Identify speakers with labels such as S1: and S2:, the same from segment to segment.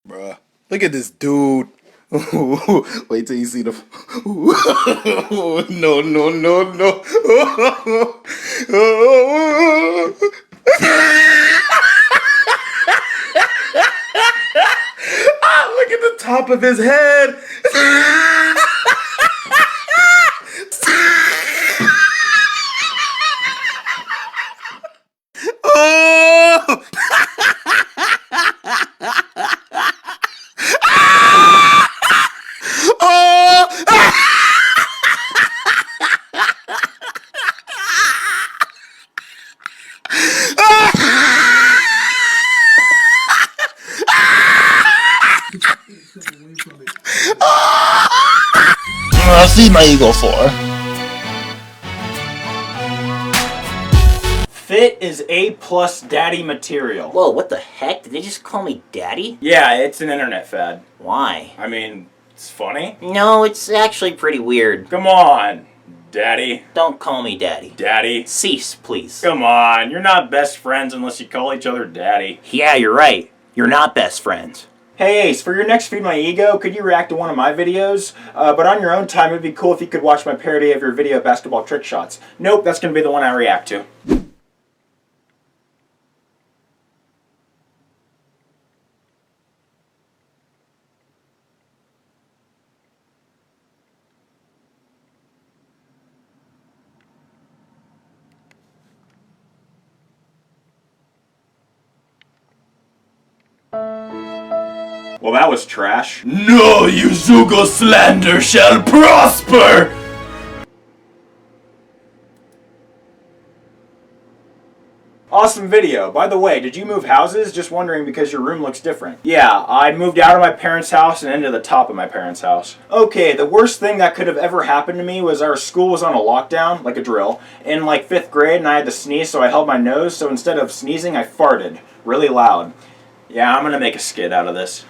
S1: Bruh, look at this dude. Wait till you see the. No, no, no, no. Look at the top of his head. Oh!
S2: Feed my ego 4.
S3: Fit is A+ daddy material.
S4: Whoa, what the heck? Did they just call me daddy?
S3: Yeah, it's an internet fad.
S4: Why?
S3: I mean, it's funny.
S4: No, it's actually pretty weird.
S3: Come on, daddy.
S4: Don't call me daddy.
S3: Daddy.
S4: Cease, please.
S3: Come on, you're not best friends unless you call each other daddy.
S4: Yeah, you're right. You're not best friends.
S3: Hey Ace, for your next Feed My Ego, could you react to one of my videos? But on your own time, it'd be cool if you could watch my parody of your video of basketball trick shots. Nope, that's gonna be the one I react to. Well, that was trash.
S2: No Yuzugo slander shall prosper!
S3: Awesome video. By the way, did you move houses? Just wondering because your room looks different. Yeah, I moved out of my parents' house and into the top of my parents' house. Okay, the worst thing that could have ever happened to me was our school was on a lockdown, like a drill, in like 5th grade, and I had to sneeze, so I held my nose, so instead of sneezing, I farted. Really loud. Yeah, I'm gonna make a skit out of this.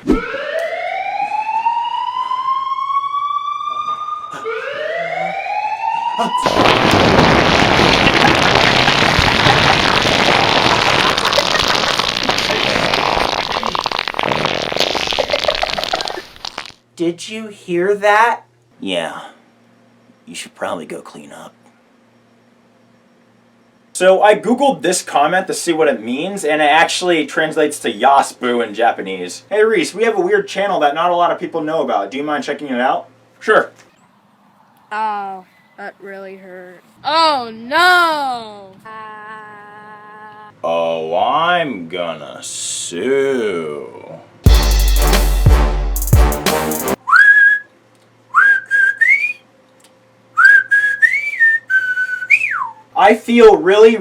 S4: Did you hear that? Yeah. You should probably go clean up.
S3: So I googled this comment to see what it means, and it actually translates to Yasbu in Japanese. Hey Reese, we have a weird channel that not a lot of people know about. Do you mind checking it out? Sure.
S5: Oh, that really hurt. Oh no!
S3: Oh, I'm gonna sue. I feel really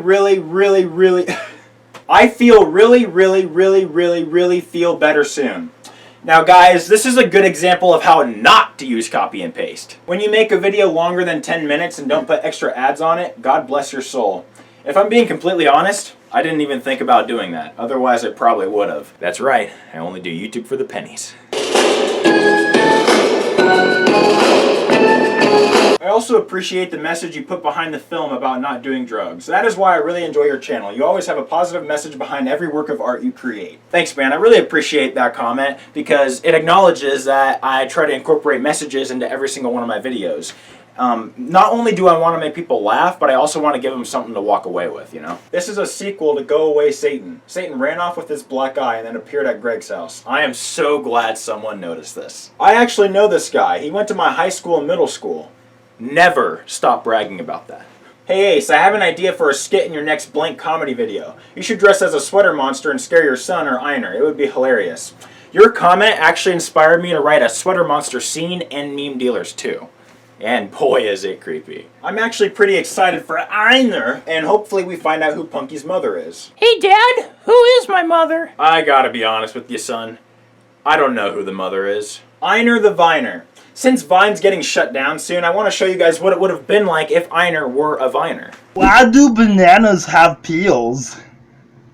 S3: feel better soon. Now guys, this is a good example of how not to use copy and paste. When you make a video longer than 10 minutes and don't put extra ads on it, God bless your soul. If I'm being completely honest, I didn't even think about doing that. Otherwise I probably would have. That's right, I only do YouTube for the pennies. I also appreciate the message you put behind the film about not doing drugs. That is why I really enjoy your channel. You always have a positive message behind every work of art you create. Thanks, man. I really appreciate that comment because it acknowledges that I try to incorporate messages into every single one of my videos. Not only do I want to make people laugh, but I also want to give them something to walk away with, you know? This is a sequel to Go Away Satan. Satan ran off with his black eye and then appeared at Greg's house. I am so glad someone noticed this. I actually know this guy. He went to my high school and middle school. Never stop bragging about that. Hey Ace, I have an idea for a skit in your next blank comedy video. You should dress as a sweater monster and scare your son or Einer. It would be hilarious. Your comment actually inspired me to write a sweater monster scene and meme dealers too. And boy is it creepy. I'm actually pretty excited for Einer, and hopefully we find out who Punky's mother is.
S4: Hey Dad, who is my mother?
S3: I gotta be honest with you, son. I don't know who the mother is. Einer the Viner. Since Vine's getting shut down soon, I want to show you guys what it would have been like if Einer were a Viner.
S2: Why do bananas have peels?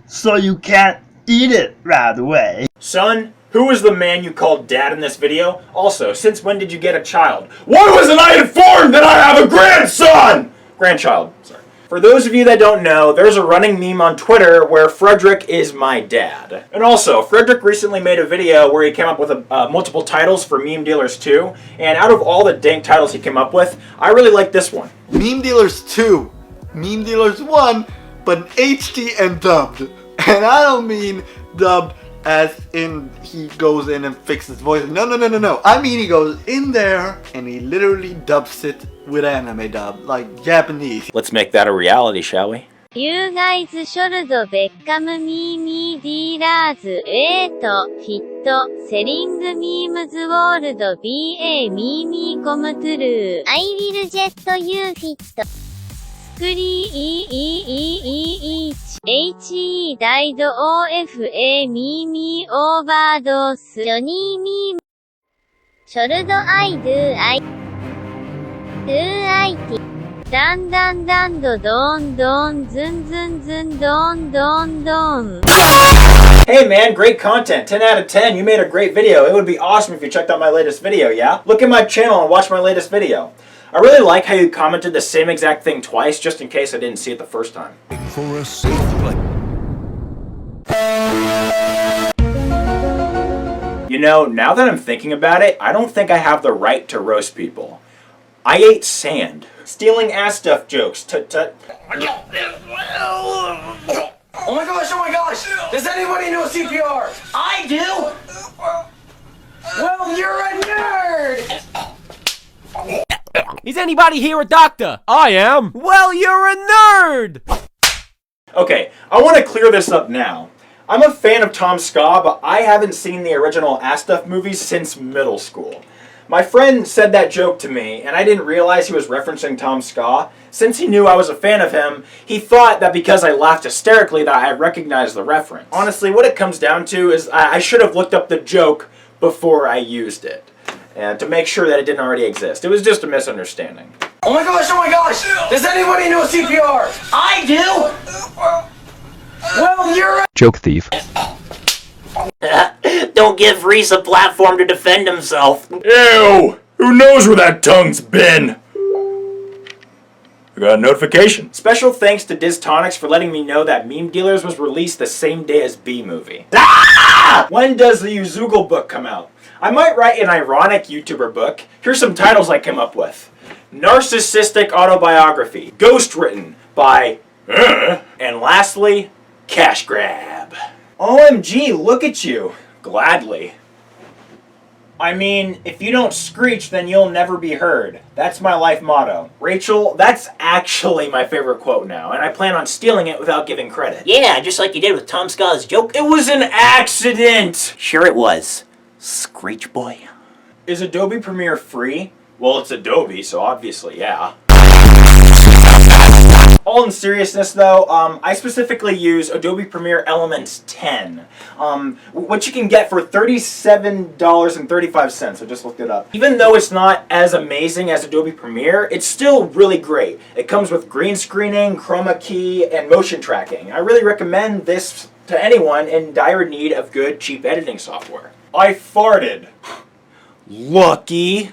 S2: So you can't eat it right away.
S3: Son, who was the man you called dad in this video? Also, since when did you get a child? Why wasn't I informed that I have a grandson? Grandchild, sorry. For those of you that don't know, there's a running meme on Twitter where Frederick is my dad. And also, Frederick recently made a video where he came up with multiple titles for Meme Dealers 2, and out of all the dank titles he came up with, I really like this one.
S6: Meme Dealers 2, Meme Dealers 1, but HD and dubbed. And I don't mean dubbed as in he goes in and fixes his voice. No. I mean he goes in there and he literally dubs it with anime dub, like Japanese.
S4: Let's make that a reality, shall we?
S7: You guys should become meme dealers 8 fit selling memes world be a meme come true. I will jet you fit. He died OFA meme overdose. Johnny meme. Should I do IT. Dan don zun don.
S3: Hey man, great content. 10 out of 10. You made a great video. It would be awesome if you checked out my latest video, yeah? Look at my channel and watch my latest video. I really like how you commented the same exact thing twice, just in case I didn't see it the first time.
S8: For a safe place.
S3: You know, now that I'm thinking about it, I don't think I have the right to roast people. I ate sand. Stealing ass stuff jokes. Tut.
S9: Oh my gosh! Does anybody know CPR? I do! Well, you're a nerd!
S10: Is anybody here a doctor? I am. Well, you're a nerd!
S3: Okay, I want to clear this up now. I'm a fan of Tom Ska, but I haven't seen the original Ass Stuff movies since middle school. My friend said that joke to me, and I didn't realize he was referencing Tom Ska. Since he knew I was a fan of him, he thought that because I laughed hysterically that I recognized the reference. Honestly, what it comes down to is I should have looked up the joke before I used it, and to make sure that it didn't already exist. It was just a misunderstanding.
S9: Oh my gosh! Does anybody know CPR? I do! Well, you're a
S11: joke thief.
S4: Don't give Reace a platform to defend himself.
S3: Ew! Who knows where that tongue's been? I got a notification. Special thanks to Dystonics for letting me know that Meme Dealers was released the same day as B-Movie. Ah! When does the Uzoogle book come out? I might write an ironic YouTuber book. Here's some titles I came up with. Narcissistic Autobiography. Ghostwritten by... And lastly, Cash Grab. OMG, look at you. Gladly. I mean, if you don't screech, then you'll never be heard. That's my life motto. Rachel, that's actually my favorite quote now, and I plan on stealing it without giving credit.
S4: Yeah, just like you did with Tom Ska's joke.
S3: It was an accident!
S4: Sure it was. Screech boy.
S3: Is Adobe Premiere free? Well, it's Adobe, so obviously, yeah. All in seriousness though, I specifically use Adobe Premiere Elements 10, which you can get for $37.35, I just looked it up. Even though it's not as amazing as Adobe Premiere, it's still really great. It comes with green screening, chroma key, and motion tracking. I really recommend this to anyone in dire need of good, cheap editing software. I farted. Lucky.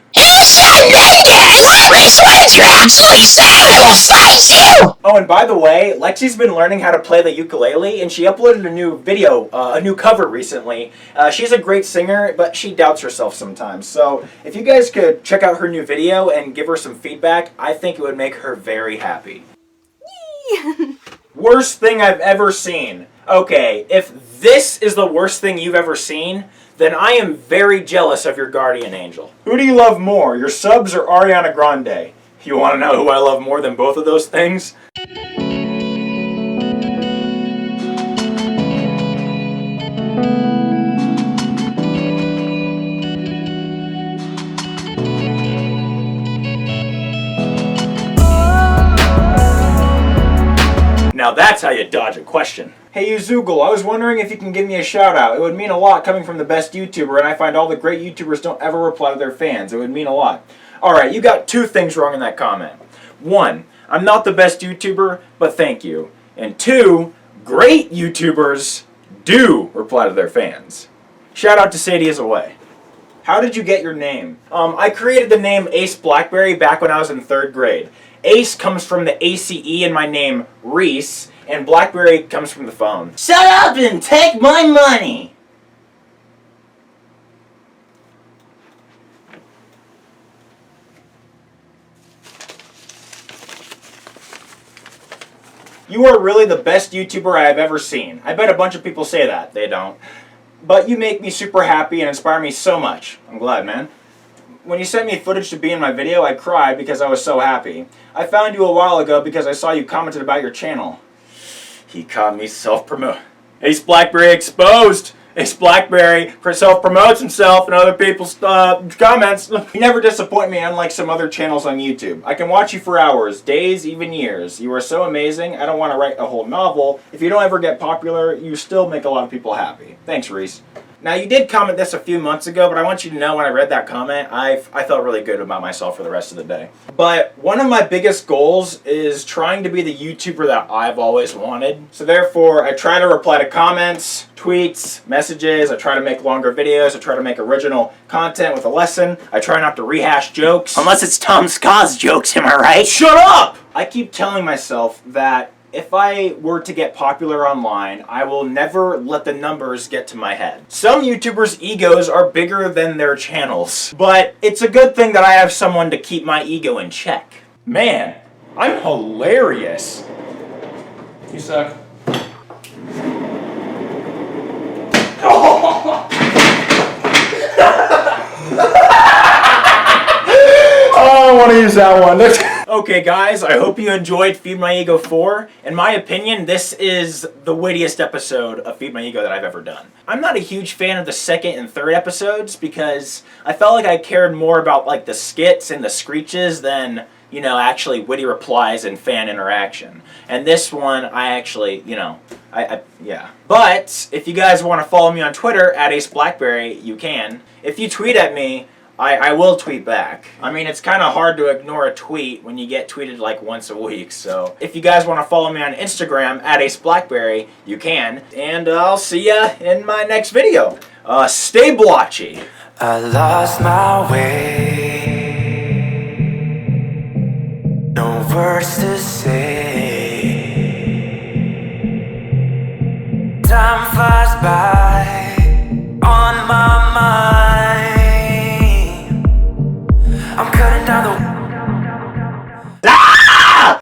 S3: Oh, and by the way, Lexi's been learning how to play the ukulele, and she uploaded a new video, a new cover recently. She's a great singer, but she doubts herself sometimes. So if you guys could check out her new video and give her some feedback, I think it would make her very happy. Worst thing I've ever seen. Okay, if this is the worst thing you've ever seen, then I am very jealous of your guardian angel. Who do you love more, your subs or Ariana Grande? You want to know who I love more than both of those things? Now that's how you dodge a question. Hey Uzoogle, I was wondering if you can give me a shout out. It would mean a lot coming from the best YouTuber, and I find all the great YouTubers don't ever reply to their fans. It would mean a lot. Alright, you got two things wrong in that comment. One, I'm not the best YouTuber, but thank you. And two, great YouTubers do reply to their fans. Shout out to Sadie is away. How did you get your name? I created the name Ace Blackberry back when I was in 3rd grade. Ace comes from the ACE in my name, Reace, and Blackberry comes from the phone.
S4: Shut up and take my money!
S3: You are really the best YouTuber I have ever seen. I bet a bunch of people say that. They don't. But you make me super happy and inspire me so much. I'm glad, man. When you sent me footage to be in my video, I cried because I was so happy. I found you a while ago because I saw you commented about your channel. He caught me self-promote. Ace Blackberry exposed! Ace Blackberry self-promotes himself in other people's comments. You never disappoint me, unlike some other channels on YouTube. I can watch you for hours, days, even years. You are so amazing. I don't want to write a whole novel. If you don't ever get popular, you still make a lot of people happy. Thanks, Reace. Now, you did comment this a few months ago, but I want you to know when I read that comment, I felt really good about myself for the rest of the day. But one of my biggest goals is trying to be the YouTuber that I've always wanted. So therefore, I try to reply to comments, tweets, messages. I try to make longer videos. I try to make original content with a lesson. I try not to rehash jokes.
S4: Unless it's Tom Scott's jokes, am I right?
S3: Shut up! I keep telling myself that if I were to get popular online, I will never let the numbers get to my head. Some YouTubers' egos are bigger than their channels, but it's a good thing that I have someone to keep my ego in check. Man, I'm hilarious.
S10: You suck.
S3: Oh, I want to use that one. Okay, guys, I hope you enjoyed Feed My Ego 4. In my opinion, this is the wittiest episode of Feed My Ego that I've ever done. I'm not a huge fan of the second and third episodes because I felt like I cared more about like the skits and the screeches than, you know, actually witty replies and fan interaction. And this one, I actually, you know, yeah. But if you guys want to follow me on Twitter, @AceBlackberry, you can. If you tweet at me, I will tweet back. I mean, it's kind of hard to ignore a tweet when you get tweeted like once a week, so if you guys want to follow me on Instagram, @AceBlackberry, you can. And I'll see ya in my next video. Stay blotchy.
S8: I lost my way.